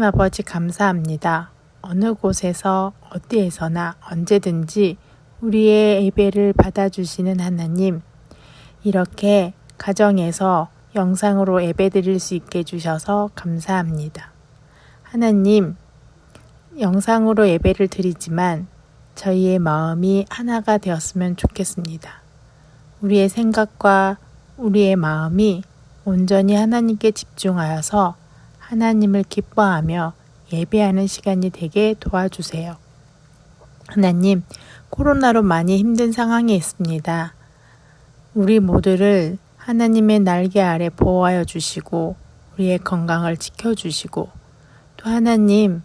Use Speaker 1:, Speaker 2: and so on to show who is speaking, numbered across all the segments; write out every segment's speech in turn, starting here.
Speaker 1: 하나님 아버지 감사합니다. 어느 곳에서 어디에서나 언제든지 우리의 예배를 받아주시는 하나님, 이렇게 가정에서 영상으로 예배드릴 수 있게 해주셔서 감사합니다. 하나님, 영상으로 예배를 드리지만 저희의 마음이 하나가 되었으면 좋겠습니다. 우리의 생각과 우리의 마음이 온전히 하나님께 집중하여서 하나님을 기뻐하며 예배하는 시간이 되게 도와주세요. 하나님, 코로나로 많이 힘든 상황에 있습니다. 우리 모두를 하나님의 날개 아래 보호하여 주시고 우리의 건강을 지켜주시고 또 하나님,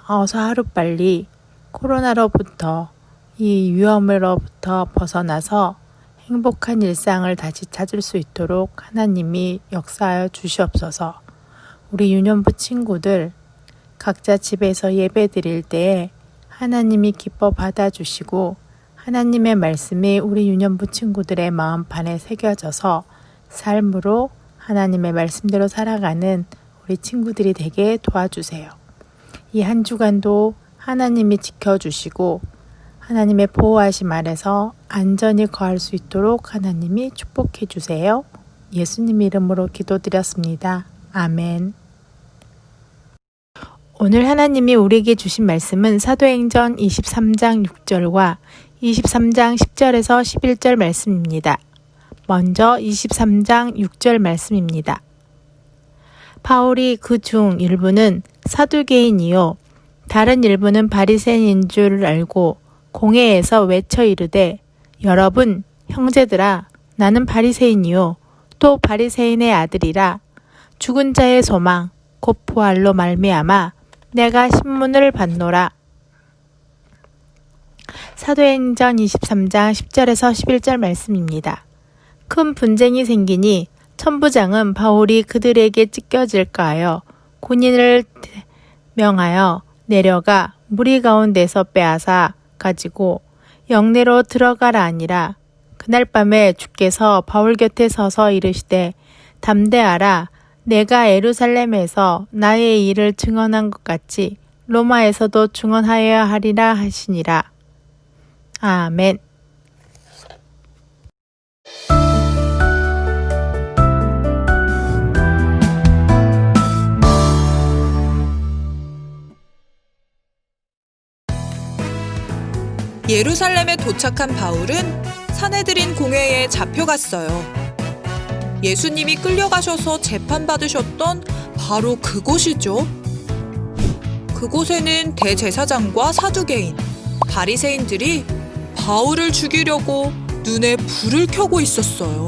Speaker 1: 어서 하루빨리 코로나로부터 이 위험으로부터 벗어나서 행복한 일상을 다시 찾을 수 있도록 하나님이 역사하여 주시옵소서. 우리 유년부 친구들 각자 집에서 예배 드릴 때에 하나님이 기뻐 받아주시고 하나님의 말씀이 우리 유년부 친구들의 마음판에 새겨져서 삶으로 하나님의 말씀대로 살아가는 우리 친구들이 되게 도와주세요. 이 한 주간도 하나님이 지켜주시고 하나님의 보호하심 아래서 안전히 거할 수 있도록 하나님이 축복해 주세요. 예수님 이름으로 기도드렸습니다. 아멘. 오늘 하나님이 우리에게 주신 말씀은 사도행전 23장 6절과 23장 10절에서 11절 말씀입니다. 먼저 23장 6절 말씀입니다. 바울이 그 중 일부는 사두개인이요 다른 일부는 바리새인인 줄 알고 공회에서 외쳐 이르되 여러분 형제들아 나는 바리새인이요 또 바리새인의 아들이라 죽은 자의 소망 곧 부활로 말미암아 내가 신문을 받노라. 사도행전 23장 10절에서 11절 말씀입니다. 큰 분쟁이 생기니 천부장은 바울이 그들에게 찢겨질까 하여 군인을 명하여 내려가 무리 가운데서 빼앗아 가지고 영내로 들어가라 하니라. 그날 밤에 주께서 바울 곁에 서서 이르시되 담대하라. 내가 예루살렘에서 나의 일을 증언한 것 같이 로마에서도 증언하여야 하리라 하시니라. 아멘.
Speaker 2: 예루살렘에 도착한 바울은 산헤드린 공회에 잡혀갔어요. 예수님이 끌려가셔서 재판받으셨던 바로 그곳이죠. 그곳에는 대제사장과 사두개인, 바리새인들이 바울을 죽이려고 눈에 불을 켜고 있었어요.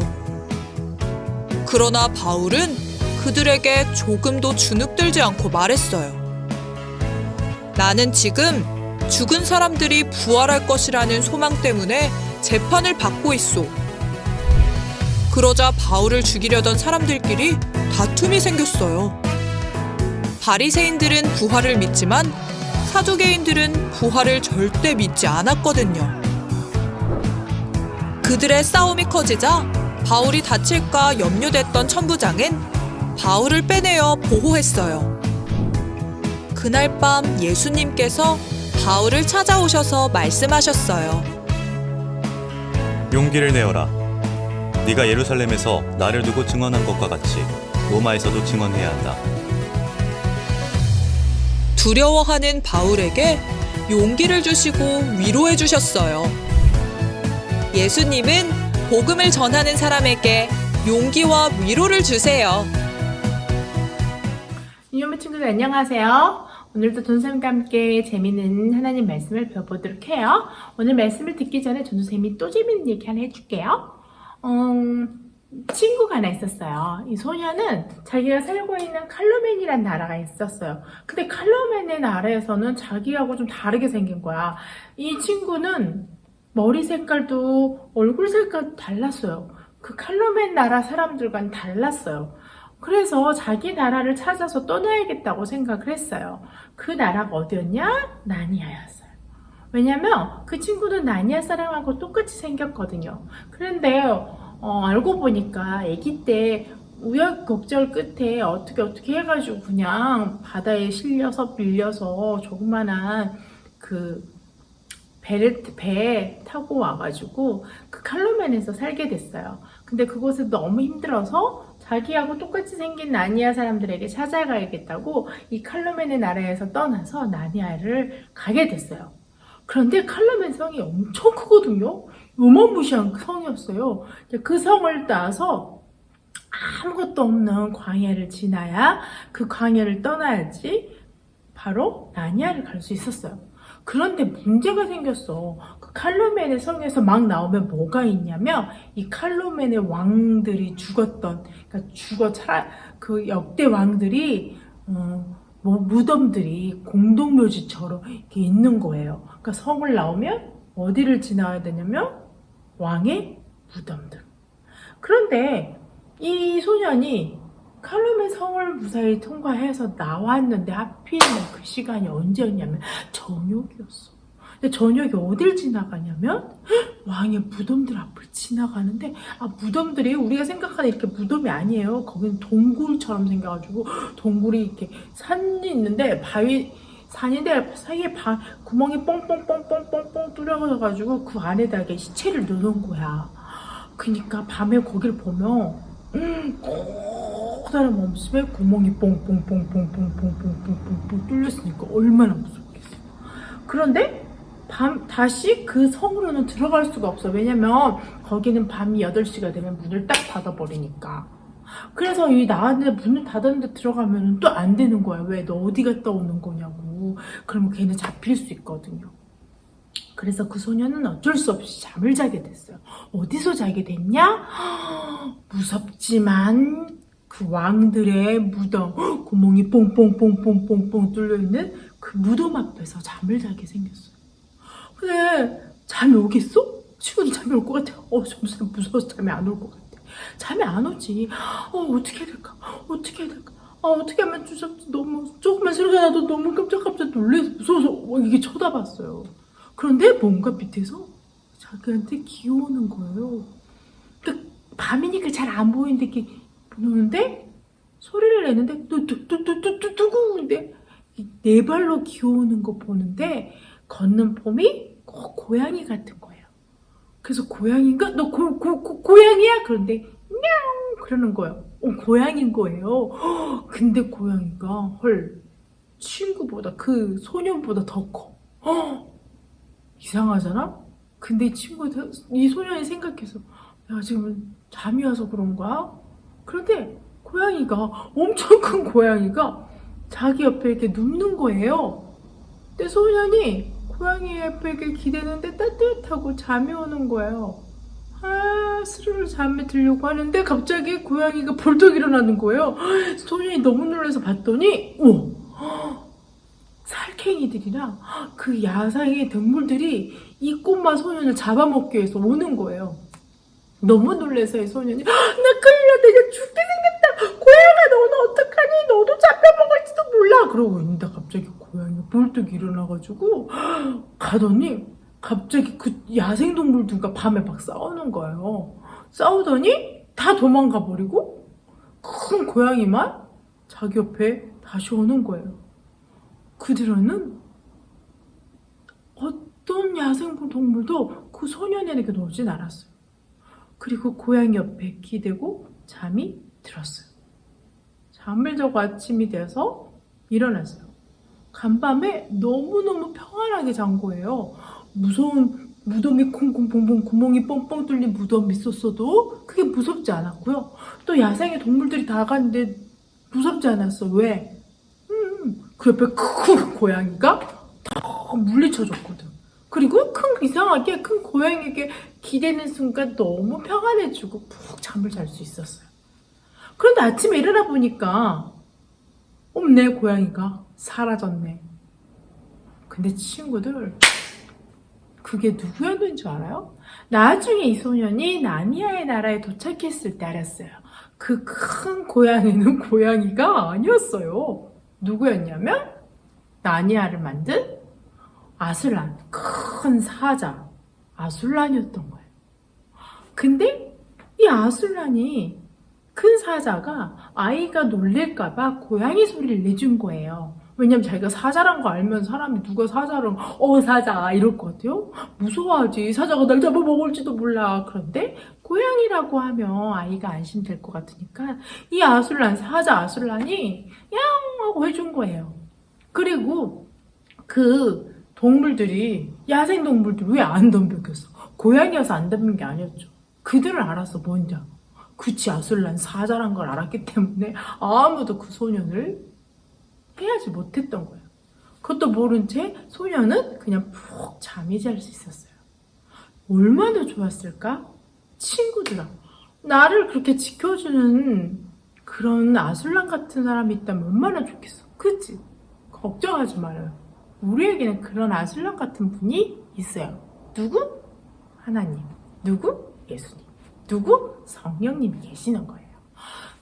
Speaker 2: 그러나 바울은 그들에게 조금도 주눅들지 않고 말했어요. 나는 지금 죽은 사람들이 부활할 것이라는 소망 때문에 재판을 받고 있소. 그러자 바울을 죽이려던 사람들끼리 다툼이 생겼어요. 바리새인들은 부활을 믿지만 사두개인들은 부활을 절대 믿지 않았거든요. 그들의 싸움이 커지자 바울이 다칠까 염려됐던 천부장은 바울을 빼내어 보호했어요. 그날 밤 예수님께서 바울을 찾아오셔서 말씀하셨어요.
Speaker 3: 용기를 내어라. 네가 예루살렘에서 나를 두고 증언한 것과 같이 로마에서도 증언해야 한다.
Speaker 2: 두려워하는 바울에게 용기를 주시고 위로해 주셨어요. 예수님은 복음을 전하는 사람에게 용기와 위로를 주세요.
Speaker 1: 유년부 친구들 안녕하세요. 오늘도 전도사님과 함께 재미있는 하나님 말씀을 배워보도록 해요. 오늘 말씀을 듣기 전에 전도사님이 또 재미있는 얘기 하나 해줄게요. 친구가 하나 있었어요. 이 소녀는 자기가 살고 있는 칼로멘이라는 나라가 있었어요. 근데 칼로멘의 나라에서는 자기하고 좀 다르게 생긴 거야. 이 친구는 머리 색깔도 얼굴 색깔도 달랐어요. 그 칼로멘 나라 사람들과는 달랐어요. 그래서 자기 나라를 찾아서 떠나야겠다고 생각을 했어요. 그 나라가 어디였냐? 나니아였어요. 왜냐면 그 친구는 나니아 사람하고 똑같이 생겼거든요. 그런데 알고 보니까 아기 때 우여곡절 끝에 어떻게 해가지고 그냥 바다에 실려서 밀려서 조그만한 그 배 타고 와가지고 그 칼로멘에서 살게 됐어요. 근데 그곳에 너무 힘들어서 자기하고 똑같이 생긴 나니아 사람들에게 찾아가야겠다고 이 칼로멘의 나라에서 떠나서 나니아를 가게 됐어요. 그런데 칼로멘 성이 엄청 크거든요. 요만무시한 성이었어요. 그 성을 따서 아무것도 없는 광야를 지나야 그 광야를 떠나야지 바로 나니아를 갈 수 있었어요. 그런데 문제가 생겼어. 그 칼로멘의 성에서 막 나오면 뭐가 있냐면 이 칼로멘의 왕들이 죽었던, 그러니까 그 역대 왕들이 무덤들이 공동묘지처럼 이렇게 있는 거예요. 그러니까 성을 나오면 어디를 지나야 되냐면 왕의 무덤들. 그런데 이 소년이 칼로멘 성을 무사히 통과해서 나왔는데 하필이면 그 시간이 언제였냐면 저녁이었어. 근데 저녁에 어딜 지나가냐면 왕의 무덤들 앞을 지나가는데 무덤들이 우리가 생각하는 이렇게 무덤이 아니에요. 거기는 동굴처럼 생겨가지고 동굴이 이렇게 산이 있는데 산인데 사이에 구멍이 뻥뻥뻥뻥뻥뻥 뚫려가지고 그 안에다가 시체를 넣어놓은 거야. 그러니까 밤에 거길 보면 커다란 몸집에 구멍이 뽕뽕뽕뽕뽕뽕뽕뽕뽕 뚫렸으니까 얼마나 무섭겠어. 그런데 다시 그 성으로는 들어갈 수가 없어. 왜냐면 거기는 밤이 8시가 되면 문을 딱 닫아버리니까. 그래서 나왔는데 문을 닫았는데 들어가면 또 안 되는 거야. 왜? 너 어디 갔다 오는 거냐고. 그러면 걔는 잡힐 수 있거든요. 그래서 그 소녀는 어쩔 수 없이 잠을 자게 됐어요. 어디서 자게 됐냐? 무섭지만 그 왕들의 무덤, 구멍이 뽕뽕뽕뽕뽕뽕 뚫려있는 그 무덤 앞에서 잠을 자게 생겼어요. 근데 잠이 오겠어? 친구들 잠이 올 것 같아. 점점 무서워서 잠이 안 올 것 같아. 잠이 안 오지. 어떻게 해야 될까? 어떻게 해야 될까? 어떻게 하면 너무 조금만 소리가 나도 너무 깜짝 놀라서 무서워서 이게 쳐다봤어요. 그런데 뭔가 밑에서 자기한테 기어오는 거예요. 그러니까 밤이니까 잘 안 보이는데 이렇게 보는데 소리를 내는데 누구인데 네 발로 기어오는 거 보는데 걷는 폼이 꼭 고양이 같은 거예요. 그래서 고양이인가? 너 고양이야? 그런데 냥 그러는 거예요. 고양이인 거예요. 근데 고양이가 친구보다 그 소년보다 더 커. 이상하잖아? 근데 이 소년이 생각해서 야 지금 잠이 와서 그런 거야? 그런데 고양이가 엄청 큰 고양이가 자기 옆에 이렇게 눕는 거예요. 근데 소년이 고양이 옆에 이렇게 기대는데 따뜻하고 잠이 오는 거예요. 스르르 잠에 들려고 하는데 갑자기 고양이가 벌떡 일어나는 거예요. 소년이 너무 놀라서 봤더니 살쾡이들이랑 그 야생의 동물들이 이 꼬마 소년을 잡아먹기 위해서 오는 거예요. 너무 놀라서 이 소년이 나 끌려 내가 죽게 생겼다. 고양아 너는 어떡하니? 너도 잡혀먹을지도 몰라. 그러고 있는데 갑자기 고양이가 벌떡 일어나가지고 가더니 갑자기 그 야생동물들과 밤에 막 싸우는 거예요. 싸우더니 다 도망가 버리고 큰 고양이만 자기 옆에 다시 오는 거예요. 그들은 어떤 야생동물도 그 소년에게 오진 않았어요. 그리고 고양이 옆에 기대고 잠이 들었어요. 잠을 자고 아침이 돼서 일어났어요. 간밤에 너무너무 평안하게 잔 거예요. 무서운 무덤이 콩콩콩콩 구멍이 뻥뻥 뚫린 무덤이 있었어도 그게 무섭지 않았고요. 또 야생의 동물들이 다 갔는데 무섭지 않았어. 왜? 그 옆에 큰 고양이가 다 물리쳐줬거든. 그리고 이상하게 큰 고양이에게 기대는 순간 너무 평안해지고 푹 잠을 잘 수 있었어요. 그런데 아침에 일어나 보니까 없네. 고양이가 사라졌네. 근데 친구들 그게 누구였는 줄 알아요? 나중에 이 소년이 나니아의 나라에 도착했을 때 알았어요. 그 큰 고양이는 고양이가 아니었어요. 누구였냐면 나니아를 만든 아술란, 큰 사자 아술란이었던 거예요. 근데 이 아술란이 큰 사자가 아이가 놀랄까봐 고양이 소리를 내준 거예요. 왜냐면 자기가 사자란 거 알면 사람이 누가 사자를 사자 이럴 것 같아요. 무서워하지. 사자가 날 잡아먹을지도 몰라. 그런데 고양이라고 하면 아이가 안심될 것 같으니까 이 사자 아술란이 양 하고 해준 거예요. 그리고 그 동물들이 야생동물들 왜 안 덤볐겠어? 고양이여서 안 덤빈 게 아니었죠. 그들은 알았어. 뭔지. 그치, 아술란 사자란 걸 알았기 때문에 아무도 그 소년을 해하지 못했던 거예요. 그것도 모른 채 소년은 그냥 푹 잠이 잘 수 있었어요. 얼마나 좋았을까? 친구들아, 나를 그렇게 지켜주는 그런 아술란 같은 사람이 있다면 얼마나 좋겠어. 그치? 걱정하지 말아요. 우리에게는 그런 아술란 같은 분이 있어요. 누구? 하나님. 누구? 예수님. 누구? 성령님이 계시는 거예요.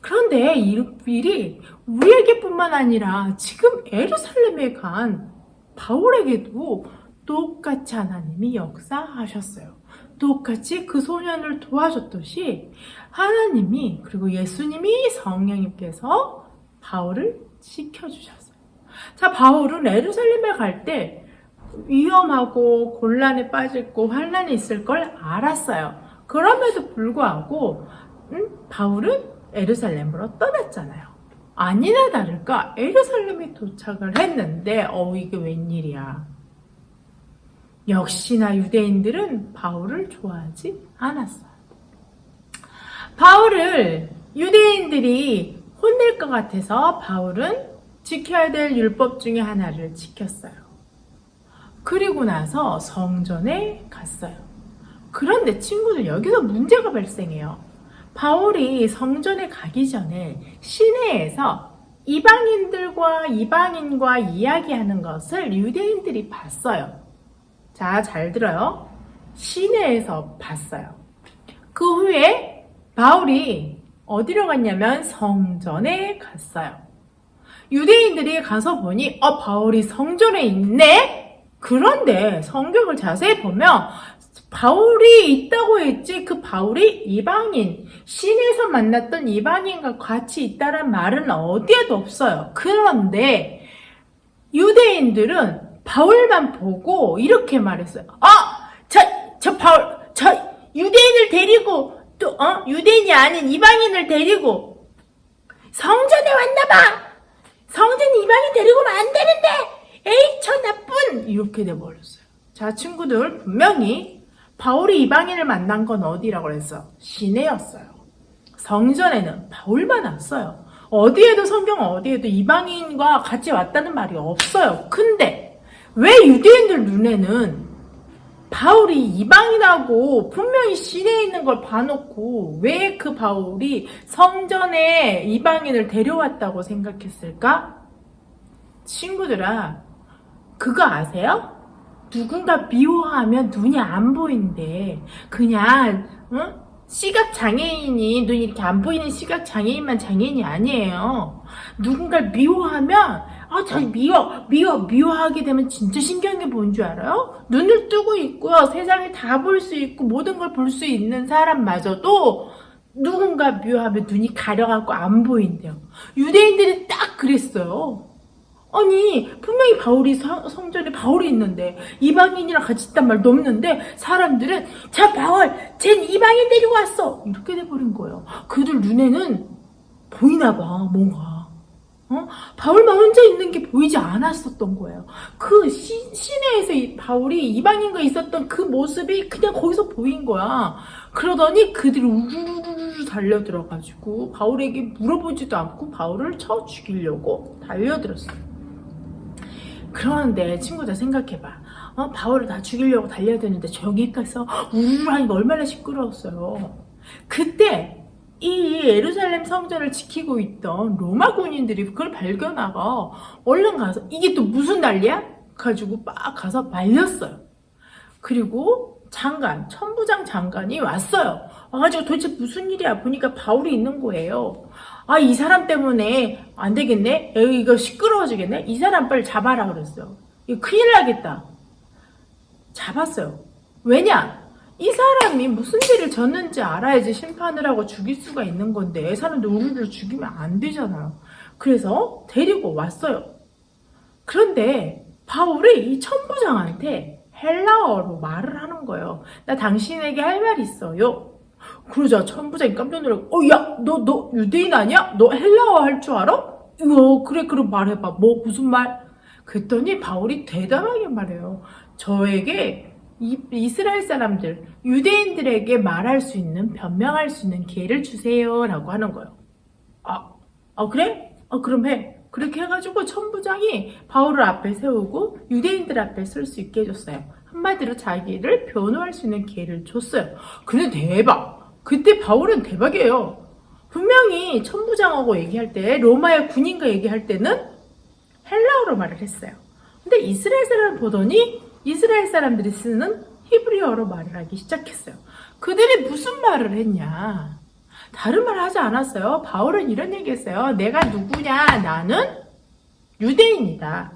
Speaker 1: 그런데 이 일이 우리에게뿐만 아니라 지금 예루살렘에 간 바울에게도 똑같이 하나님이 역사하셨어요. 똑같이 그 소년을 도와줬듯이 하나님이 그리고 예수님이 성령님께서 바울을 지켜주셨어요. 자, 바울은 예루살렘에 갈 때 위험하고 곤란에 빠지고 환란이 있을 걸 알았어요. 그럼에도 불구하고 바울은 예루살렘으로 떠났잖아요. 아니나 다를까 예루살렘에 도착을 했는데 이게 웬일이야. 역시나 유대인들은 바울을 좋아하지 않았어요. 바울을 유대인들이 혼낼 것 같아서 바울은 지켜야 될 율법 중에 하나를 지켰어요. 그리고 나서 성전에 갔어요. 그런데 친구들, 여기서 문제가 발생해요. 바울이 성전에 가기 전에 시내에서 이방인과 이야기하는 것을 유대인들이 봤어요. 자, 잘 들어요. 시내에서 봤어요. 그 후에 바울이 어디로 갔냐면 성전에 갔어요. 유대인들이 가서 보니 바울이 성전에 있네? 그런데 성경을 자세히 보면 바울이 있다고 했지 그 바울이 이방인, 시내에서 만났던 이방인과 같이 있다는 말은 어디에도 없어요. 그런데 유대인들은 바울만 보고 이렇게 말했어요. 저 유대인을 데리고 유대인이 아닌 이방인을 데리고 성전에 왔나봐. 성전에 이방인 데리고 오면 안 되는데. 에이, 저 나쁜. 이렇게 돼버렸어요. 자, 친구들, 분명히 바울이 이방인을 만난 건 어디라고 그랬어? 시내였어요. 성전에는 바울만 왔어요. 어디에도 성경 어디에도 이방인과 같이 왔다는 말이 없어요. 근데 왜 유대인들 눈에는 바울이 이방인하고 분명히 시내에 있는 걸 봐놓고 왜 그 바울이 성전에 이방인을 데려왔다고 생각했을까? 친구들아, 그거 아세요? 누군가 미워하면 눈이 안 보인대. 그냥 시각장애인이 눈이 이렇게 안 보이는 시각장애인만 장애인이 아니에요. 누군가를 미워하면 자기 미워하게 되면 진짜 신경이 뭔 줄 알아요? 눈을 뜨고 있고요. 세상을 다 볼 수 있고 모든 걸 볼 수 있는 사람마저도 누군가 미워하면 눈이 가려갖고 안 보인대요. 유대인들이 딱 그랬어요. 아니, 분명히 바울이 성전에 바울이 있는데 이방인이랑 같이 있단 말도 없는데 사람들은 자, 바울, 쟨 이방인 데리고 왔어. 이렇게 돼버린 거예요. 그들 눈에는 보이나 봐, 뭔가. 바울만 혼자 있는 게 보이지 않았었던 거예요. 그 시내에서 바울이 이방인과 있었던 그 모습이 그냥 거기서 보인 거야. 그러더니 그들이 우르르르 달려들어가지고 바울에게 물어보지도 않고 바울을 쳐 죽이려고 달려들었어요. 그런데 친구들 생각해봐. 바울을 다 죽이려고 달려드는데 저기 가서 우르르 하니까 얼마나 시끄러웠어요. 그때 이 예루살렘 성전을 지키고 있던 로마 군인들이 그걸 발견하고 얼른 가서 이게 또 무슨 난리야? 가지고 막 가서 말렸어요. 그리고 천부장 장관이 왔어요. 와가지고 도대체 무슨 일이야? 보니까 바울이 있는 거예요. 이 사람 때문에 안 되겠네? 이거 시끄러워지겠네? 이 사람 빨리 잡아라 그랬어요. 이거 큰일 나겠다. 잡았어요. 왜냐? 이 사람이 무슨 죄를 졌는지 알아야지 심판을 하고 죽일 수가 있는 건데 사람들 우리를 죽이면 안 되잖아요. 그래서 데리고 왔어요. 그런데 바울이 이 천부장한테 헬라어로 말을 하는 거예요. 나 당신에게 할 말이 있어요. 그러자 천부장이 깜짝 놀라고 야, 너 유대인 아니야? 너 헬라어 할 줄 알아? 그래 그럼 말해봐. 뭐 무슨 말? 그랬더니 바울이 대담하게 말해요. 저에게 이스라엘 사람들, 유대인들에게 말할 수 있는, 변명할 수 있는 기회를 주세요 라고 하는 거예요. 그래? 그럼 해. 그렇게 해가지고 천부장이 바울을 앞에 세우고 유대인들 앞에 설 수 있게 해줬어요. 한마디로 자기를 변호할 수 있는 기회를 줬어요. 근데 대박! 그때 바울은 대박이에요. 분명히 천부장하고 얘기할 때, 로마의 군인과 얘기할 때는 헬라어로 말을 했어요. 근데 이스라엘 사람을 보더니 이스라엘 사람들이 쓰는 히브리어로 말을 하기 시작했어요. 그들이 무슨 말을 했냐? 다른 말을 하지 않았어요. 바울은 이런 얘기했어요. 내가 누구냐? 나는 유대인이다.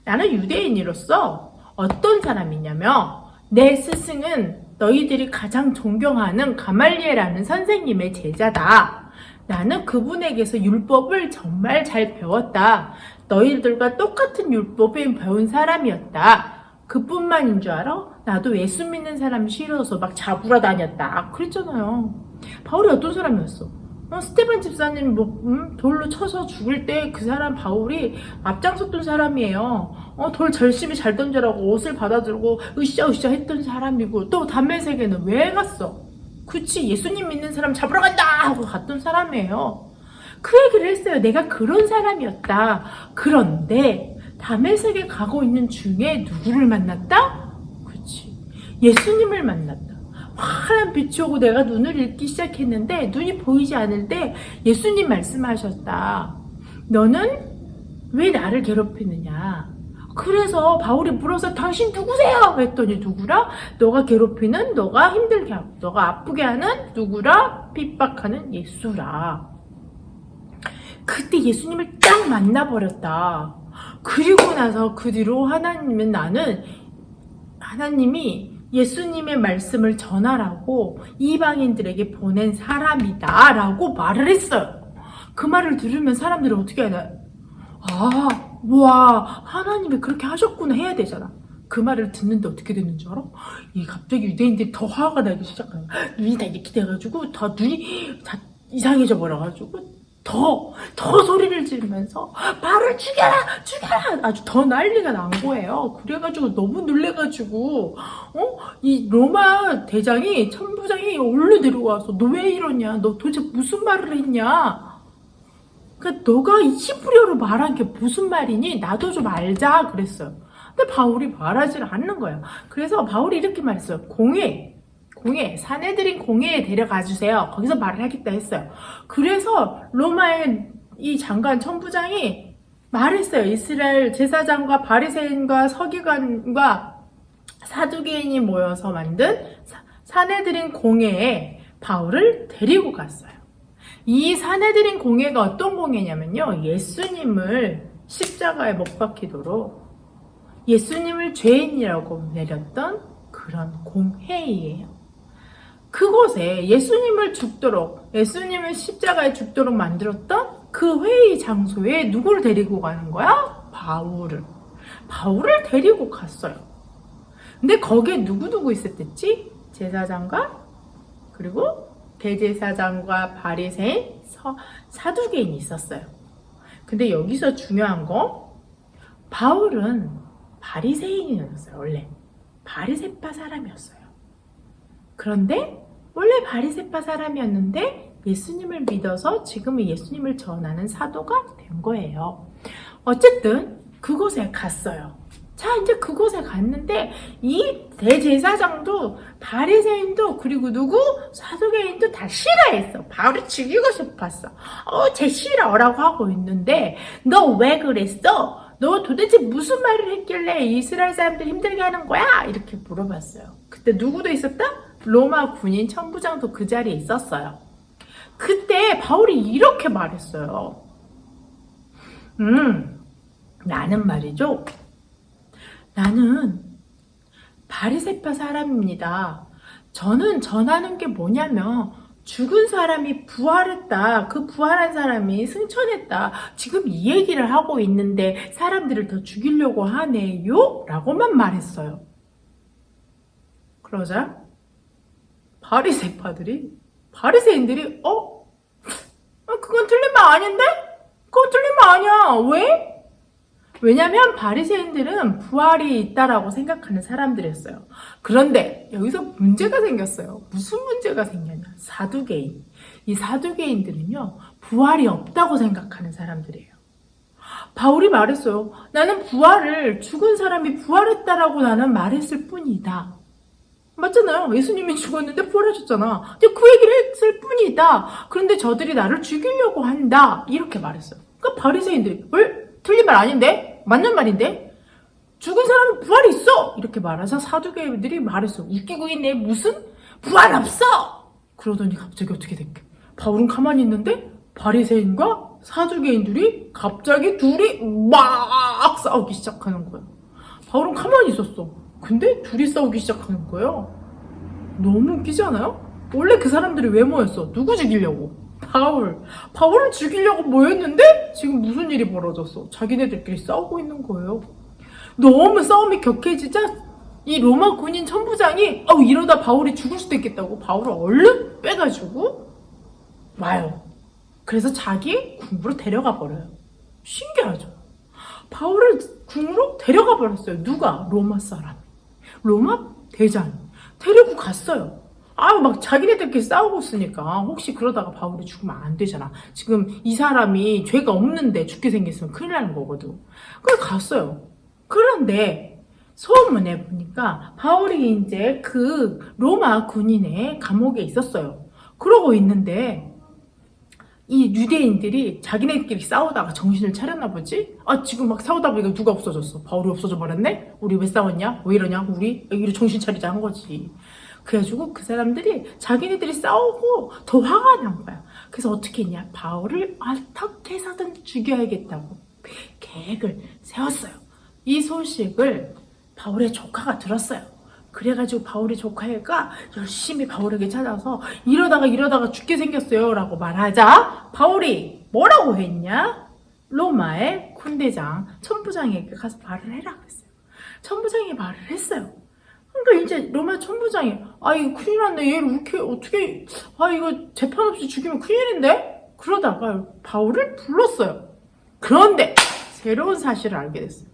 Speaker 1: 나는 유대인으로서 어떤 사람이냐면 내 스승은 너희들이 가장 존경하는 가말리엘이라는 선생님의 제자다. 나는 그분에게서 율법을 정말 잘 배웠다. 너희들과 똑같은 율법을 배운 사람이었다. 그뿐만인 줄 알아? 나도 예수 믿는 사람이 싫어서 막 잡으러 다녔다. 그랬잖아요. 바울이 어떤 사람이었어? 스테반 집사님 돌로 쳐서 죽을 때 그 사람 바울이 앞장섰던 사람이에요. 돌 열심히 잘 던져라고 옷을 받아들고 으쌰으쌰 했던 사람이고 또 담메색에는 왜 갔어? 그치, 예수님 믿는 사람 잡으러 간다 하고 갔던 사람이에요. 그 얘기를 했어요. 내가 그런 사람이었다. 그런데 담메색에 가고 있는 중에 누구를 만났다? 그치, 예수님을 만났다. 환한 빛이 오고 내가 눈을 읽기 시작했는데 눈이 보이지 않을 때 예수님 말씀하셨다. 너는 왜 나를 괴롭히느냐? 그래서 바울이 물어서 당신 누구세요? 했더니 누구라? 너가 괴롭히는, 너가 힘들게 하고, 너가 아프게 하는 누구라? 핍박하는 예수라. 그때 예수님을 딱 만나버렸다. 그리고 나서 그 뒤로 하나님이 예수님의 말씀을 전하라고 이방인들에게 보낸 사람이다 라고 말을 했어요. 그 말을 들으면 사람들이 어떻게 하나? 와, 하나님이 그렇게 하셨구나 해야 되잖아. 그 말을 듣는데 어떻게 됐는 줄 알아? 갑자기 유대인들이 더 화가 나기 시작해요. 눈이 다 이렇게 돼가지고 더 눈이 다 이상해져 버려가지고 더 소리를 지르면서 바울을 죽여라 아주 더 난리가 난 거예요. 그래가지고 너무 놀래가지고 이 로마 대장이 천부장이 얼른 데려와서 너 왜 이러냐, 너 도대체 무슨 말을 했냐, 그러니까 너가 이 히브리어로 말한 게 무슨 말이니 나도 좀 알자 그랬어요. 근데 바울이 말하지 않는 거예요. 그래서 바울이 이렇게 말했어요. 공회 사내들인 공회에 데려가 주세요. 거기서 말을 하겠다 했어요. 그래서 로마의 이 장관 천부장이 말했어요. 이스라엘 제사장과 바리새인과 서기관과 사두개인이 모여서 만든 사내들인 공회에 바울을 데리고 갔어요. 이 사내들인 공회가 어떤 공회냐면요, 예수님을 십자가에 못 박히도록 예수님을 죄인이라고 내렸던 그런 공회이에요. 그곳에 예수님을 십자가에 죽도록 만들었던 그 회의 장소에 누구를 데리고 가는 거야? 바울을 데리고 갔어요. 근데 거기에 누구 있었댔지? 제사장과 그리고 대제사장과 바리새인, 사두개인이 있었어요. 근데 여기서 중요한 거, 바울은 바리새인이었어요. 원래 바리새파 사람이었어요. 그런데 원래 바리새파 사람이었는데 예수님을 믿어서 지금은 예수님을 전하는 사도가 된 거예요. 어쨌든 그곳에 갔어요. 자, 이제 그곳에 갔는데 이 대제사장도 바리새인도 그리고 사두개인도 다 싫어했어. 바울을 죽이고 싶었어. 쟤 싫어라고 하고 있는데 너 왜 그랬어? 너 도대체 무슨 말을 했길래 이스라엘 사람들 힘들게 하는 거야? 이렇게 물어봤어요. 그때 누구도 있었다? 로마 군인 천부장도 그 자리에 있었어요. 그때 바울이 이렇게 말했어요. 나는 말이죠. 나는 바리새파 사람입니다. 저는 전하는 게 뭐냐면 죽은 사람이 부활했다. 그 부활한 사람이 승천했다. 지금 이 얘기를 하고 있는데 사람들을 더 죽이려고 하네요? 라고만 말했어요. 그러자 바리새인들이 그건 틀린 말 아닌데? 그건 틀린 말 아니야. 왜? 왜냐면 바리새인들은 부활이 있다라고 생각하는 사람들이었어요. 그런데 여기서 문제가 생겼어요. 무슨 문제가 생겼냐? 사두개인. 이 사두개인들은요, 부활이 없다고 생각하는 사람들이에요. 바울이 말했어요. 나는 죽은 사람이 부활했다라고 나는 말했을 뿐이다. 맞잖아요. 예수님이 죽었는데 부활하셨잖아. 근데 그 얘기를 했을 뿐이다. 그런데 저들이 나를 죽이려고 한다. 이렇게 말했어요. 그러니까 바리새인들이 틀린 말 아닌데? 맞는 말인데? 죽은 사람은 부활이 있어! 이렇게 말해서 사두개인들이 말했어요. 웃기고 있네. 무슨? 부활 없어! 그러더니 갑자기 어떻게 됐게? 바울은 가만히 있는데 바리새인과 사두개인들이 갑자기 둘이 막 싸우기 시작하는 거예요. 바울은 가만히 있었어. 근데 둘이 싸우기 시작하는 거예요. 너무 웃기지 않아요? 원래 그 사람들이 왜 모였어? 누구 죽이려고? 바울을 죽이려고 모였는데 지금 무슨 일이 벌어졌어? 자기네들끼리 싸우고 있는 거예요. 너무 싸움이 격해지자 이 로마 군인 천부장이 이러다 바울이 죽을 수도 있겠다고 바울을 얼른 빼가지고 와요. 그래서 자기 궁으로 데려가 버려요. 신기하죠? 바울을 궁으로 데려가 버렸어요. 누가? 로마 사람. 로마 대장이 데리고 갔어요. 막 자기네들끼리 싸우고 있으니까 혹시 그러다가 바울이 죽으면 안 되잖아. 지금 이 사람이 죄가 없는데 죽게 생겼으면 큰일 나는 거거든. 그래서 갔어요. 그런데 소문에 보니까 바울이 이제 그 로마 군인의 감옥에 있었어요. 그러고 있는데 이 유대인들이 자기네들끼리 싸우다가 정신을 차렸나 보지? 지금 막 싸우다 보니까 누가 없어졌어? 바울이 없어져 버렸네? 우리 왜 싸웠냐? 왜 이러냐? 우리 정신 차리자 한 거지. 그래가지고 그 사람들이 자기네들이 싸우고 더 화가 난 거야. 그래서 어떻게 했냐? 바울을 어떻게 해서든 죽여야겠다고 계획을 세웠어요. 이 소식을 바울의 조카가 들었어요. 그래가지고 바울의 조카가 열심히 바울에게 찾아서 이러다가 죽게 생겼어요 라고 말하자 바울이 뭐라고 했냐? 로마의 군대장 천부장에게 가서 말을 해라 그랬어요. 천부장이 말을 했어요. 그러니까 이제 로마 천부장이 이거 큰일 났네. 얘를 이렇게 어떻게 이거 재판 없이 죽이면 큰일인데? 그러다가 바울을 불렀어요. 그런데 새로운 사실을 알게 됐어요.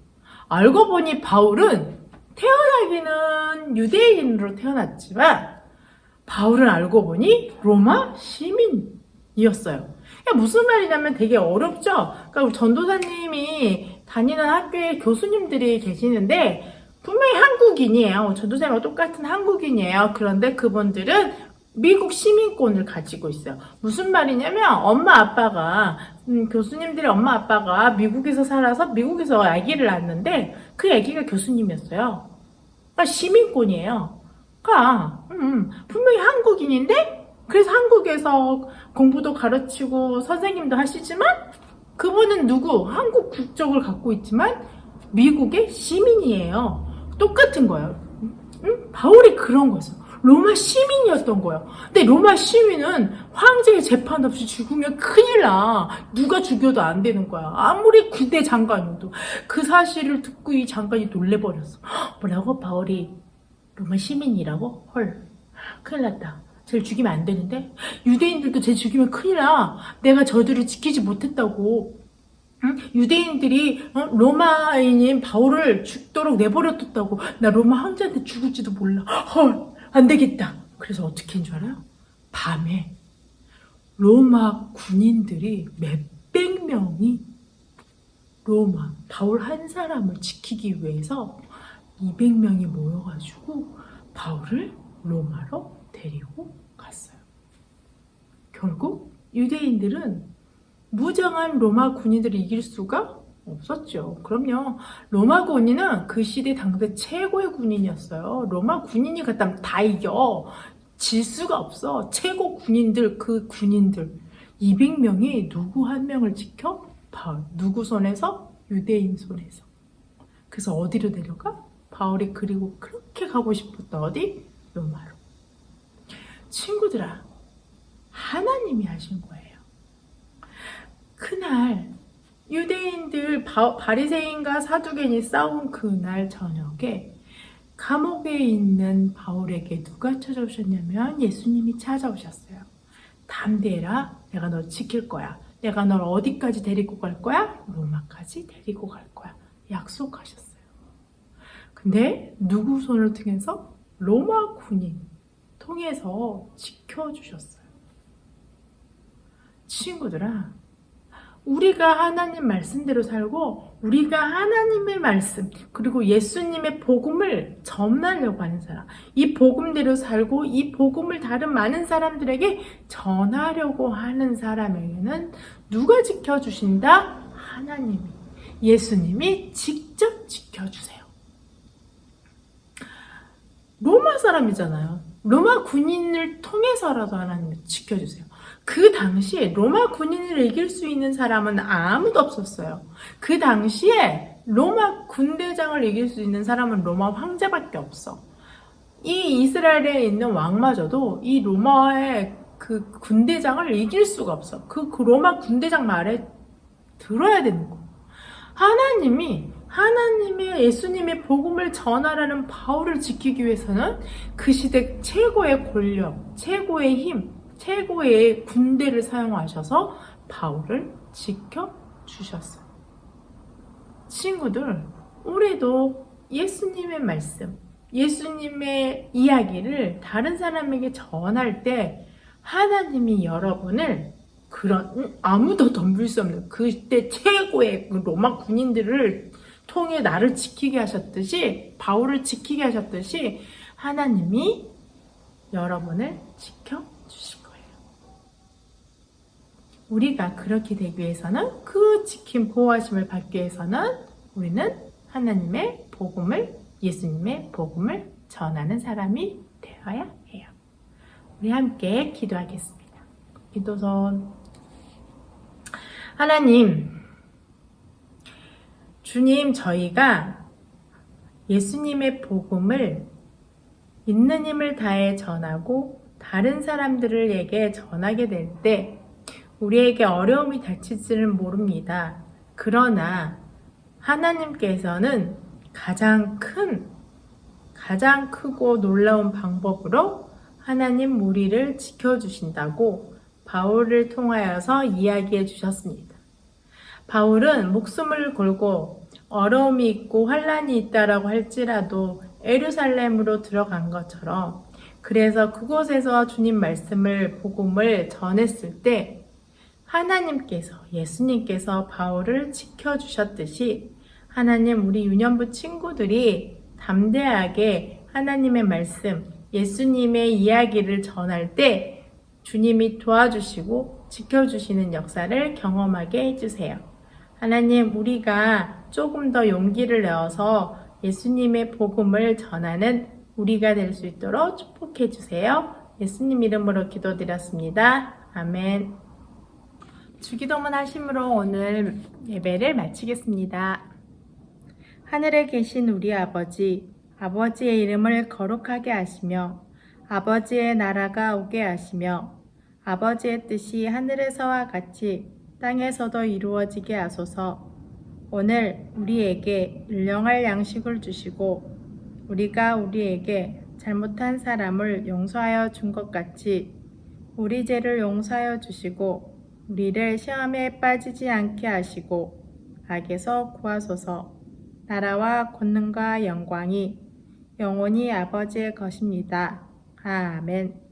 Speaker 1: 알고 보니 바울은 태어나기는 유대인으로 태어났지만 바울은 알고 보니 로마 시민이었어요. 무슨 말이냐면 되게 어렵죠? 그러니까 전도사님이 다니는 학교에 교수님들이 계시는데 분명히 한국인이에요. 전도사님과 똑같은 한국인이에요. 그런데 그분들은 미국 시민권을 가지고 있어요. 무슨 말이냐면 엄마 아빠가 교수님들의 엄마 아빠가 미국에서 살아서 미국에서 아기를 낳았는데 그 아기가 교수님이었어요. 그러니까 시민권이에요. 그러니까 분명히 한국인인데 그래서 한국에서 공부도 가르치고 선생님도 하시지만 그분은 한국 국적을 갖고 있지만 미국의 시민이에요. 똑같은 거예요. 바울이 그런 거였어. 로마 시민이었던 거예요. 근데 로마 시민은 황제의 재판 없이 죽으면 큰일 나. 누가 죽여도 안 되는 거야. 아무리 군대 장관이어도. 그 사실을 듣고 이 장관이 놀래버렸어. 뭐라고? 바울이 로마 시민이라고? 헐. 큰일 났다. 쟤를 죽이면 안 되는데? 유대인들도 쟤 죽이면 큰일 나. 내가 저들을 지키지 못했다고. 유대인들이 로마인인 바울을 죽도록 내버려뒀다고. 나 로마 황제한테 죽을지도 몰라. 헐. 안 되겠다. 그래서 어떻게 한 줄 알아요? 밤에 로마 군인들이 몇백 명이 바울 한 사람을 지키기 위해서 200명이 모여가지고 바울을 로마로 데리고 갔어요. 결국 유대인들은 무장한 로마 군인들을 이길 수가 없었죠. 그럼요. 로마 군인은 그 시대 당대 최고의 군인이었어요. 로마 군인이 갔다면 다 이겨. 질 수가 없어. 최고 군인들, 그 군인들 200명이 누구 한 명을 지켜? 바울. 누구 손에서? 유대인 손에서. 그래서 어디로 데려가? 바울이 그리고 그렇게 가고 싶었던 어디? 로마로. 친구들아, 하나님이 하신 거예요. 그날 유대인들 바리새인과 사두개인이 싸운 그날 저녁에 감옥에 있는 바울에게 누가 찾아오셨냐면 예수님이 찾아오셨어요. 담대해라. 내가 널 지킬 거야. 내가 널 어디까지 데리고 갈 거야? 로마까지 데리고 갈 거야. 약속하셨어요. 근데 누구 손을 통해서? 로마 군인 통해서 지켜주셨어요. 친구들아, 우리가 하나님 말씀대로 살고 우리가 하나님의 말씀 그리고 예수님의 복음을 전하려고 하는 사람, 이 복음대로 살고 이 복음을 다른 많은 사람들에게 전하려고 하는 사람에게는 누가 지켜주신다? 하나님이, 예수님이 직접 지켜주세요. 로마 사람이잖아요. 로마 군인을 통해서라도 하나님이 지켜주세요. 그 당시에 로마 군인을 이길 수 있는 사람은 아무도 없었어요. 그 당시에 로마 군대장을 이길 수 있는 사람은 로마 황제밖에 없어. 이 이스라엘에 있는 왕마저도 이 로마의 그 군대장을 이길 수가 없어. 그 로마 군대장 말에 들어야 되는 거. 하나님의 예수님의 복음을 전하라는 바울을 지키기 위해서는 그 시대 최고의 권력, 최고의 힘, 최고의 군대를 사용하셔서 바울을 지켜주셨어요. 친구들, 우리도 예수님의 말씀, 예수님의 이야기를 다른 사람에게 전할 때 하나님이 여러분을 그런 아무도 덤빌 수 없는 그때 최고의 그 로마 군인들을 통해 나를 지키게 하셨듯이, 바울을 지키게 하셨듯이 하나님이 여러분을 지켜주실 거예요. 우리가 그렇게 되기 위해서는, 그 지킴 보호하심을 받기 위해서는 우리는 하나님의 복음을, 예수님의 복음을 전하는 사람이 되어야 해요. 우리 함께 기도하겠습니다. 기도선. 하나님, 주님, 저희가 예수님의 복음을 있는 힘을 다해 전하고 다른 사람들에게 전하게 될 때 우리에게 어려움이 닥칠지는 모릅니다. 그러나 하나님께서는 가장 크고 놀라운 방법으로 하나님 우리를 지켜주신다고 바울을 통하여서 이야기해 주셨습니다. 바울은 목숨을 걸고 어려움이 있고 환란이 있다라고 할지라도 예루살렘으로 들어간 것처럼, 그래서 그곳에서 주님 말씀을, 복음을 전했을 때 하나님께서, 예수님께서 바울을 지켜주셨듯이 하나님, 우리 유년부 친구들이 담대하게 하나님의 말씀, 예수님의 이야기를 전할 때 주님이 도와주시고 지켜주시는 역사를 경험하게 해주세요. 하나님, 우리가 조금 더 용기를 내어서 예수님의 복음을 전하는 우리가 될 수 있도록 축복해 주세요. 예수님 이름으로 기도드렸습니다. 아멘. 주기도문 하심으로 오늘 예배를 마치겠습니다. 하늘에 계신 우리 아버지, 아버지의 이름을 거룩하게 하시며 아버지의 나라가 오게 하시며 아버지의 뜻이 하늘에서와 같이 땅에서도 이루어지게 하소서. 오늘 우리에게 일용할 양식을 주시고 우리가 우리에게 잘못한 사람을 용서하여 준 것 같이 우리 죄를 용서하여 주시고 우리를 시험에 빠지지 않게 하시고 악에서 구하소서. 나라와 권능과 영광이 영원히 아버지의 것입니다. 아멘.